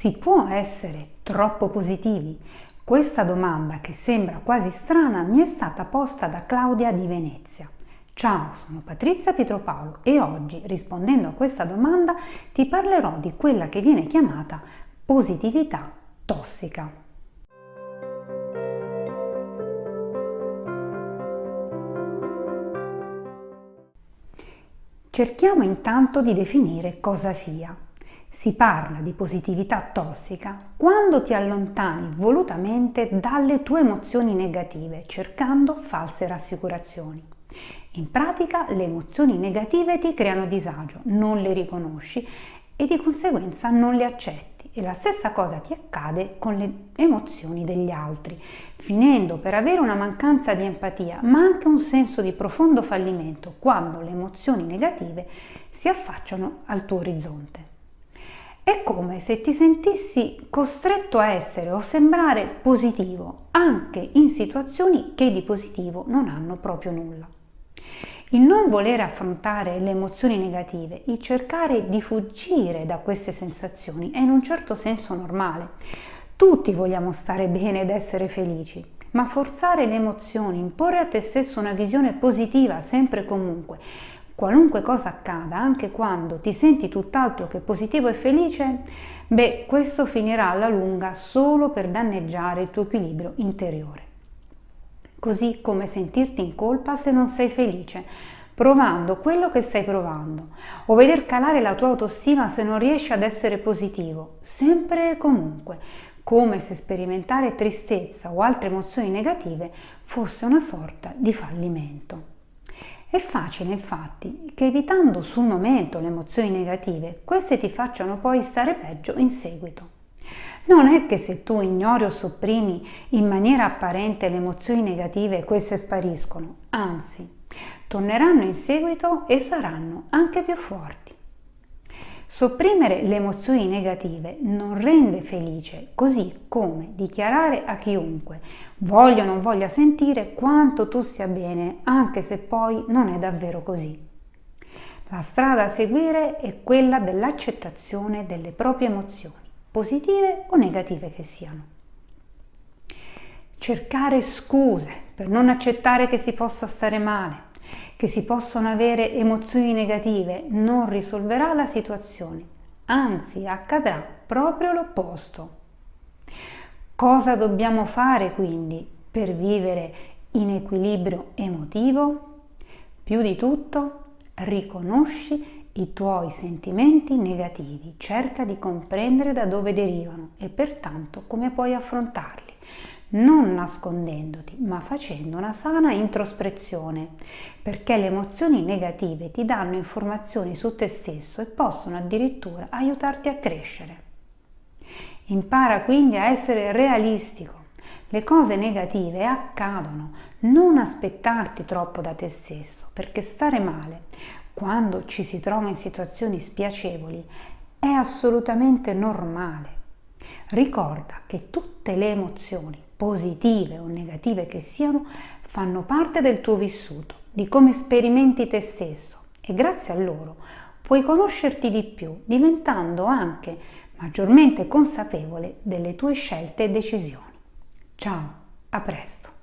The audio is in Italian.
Si può essere troppo positivi? Questa domanda, che sembra quasi strana, mi è stata posta da Claudia di Venezia. Ciao, sono Patrizia Pietropaolo e oggi, rispondendo a questa domanda, ti parlerò di quella che viene chiamata positività tossica. Cerchiamo intanto di definire cosa sia. Si parla di positività tossica quando ti allontani volutamente dalle tue emozioni negative, cercando false rassicurazioni. In pratica, le emozioni negative ti creano disagio, non le riconosci e di conseguenza non le accetti. E la stessa cosa ti accade con le emozioni degli altri, finendo per avere una mancanza di empatia, ma anche un senso di profondo fallimento quando le emozioni negative si affacciano al tuo orizzonte. È come se ti sentissi costretto a essere o sembrare positivo, anche in situazioni che di positivo non hanno proprio nulla. Il non volere affrontare le emozioni negative, il cercare di fuggire da queste sensazioni è in un certo senso normale. Tutti vogliamo stare bene ed essere felici, ma forzare le emozioni, imporre a te stesso una visione positiva sempre e comunque, qualunque cosa accada, anche quando ti senti tutt'altro che positivo e felice, questo finirà alla lunga solo per danneggiare il tuo equilibrio interiore. Così come sentirti in colpa se non sei felice, provando quello che stai provando, o veder calare la tua autostima se non riesci ad essere positivo, sempre e comunque, come se sperimentare tristezza o altre emozioni negative fosse una sorta di fallimento. È facile infatti che evitando sul momento le emozioni negative, queste ti facciano poi stare peggio in seguito. Non è che se tu ignori o sopprimi in maniera apparente le emozioni negative, queste spariscono, anzi, torneranno in seguito e saranno anche più forti. Sopprimere le emozioni negative non rende felice, così come dichiarare a chiunque, voglia o non voglia sentire, quanto tu stia bene, anche se poi non è davvero così. La strada a seguire è quella dell'accettazione delle proprie emozioni, positive o negative che siano. Cercare scuse per non accettare che si possa stare male, che si possono avere emozioni negative, non risolverà la situazione, anzi accadrà proprio l'opposto. Cosa dobbiamo fare quindi per vivere in equilibrio emotivo? Più di tutto, riconosci i tuoi sentimenti negativi, cerca di comprendere da dove derivano e pertanto come puoi affrontarli, non nascondendoti, ma facendo una sana introspezione, perché le emozioni negative ti danno informazioni su te stesso e possono addirittura aiutarti a crescere. Impara quindi a essere realistico. Le cose negative accadono, non aspettarti troppo da te stesso, perché stare male, quando ci si trova in situazioni spiacevoli, è assolutamente normale. Ricorda che tutte le emozioni, positive o negative che siano, fanno parte del tuo vissuto, di come sperimenti te stesso e grazie a loro puoi conoscerti di più, diventando anche maggiormente consapevole delle tue scelte e decisioni. Ciao, a presto!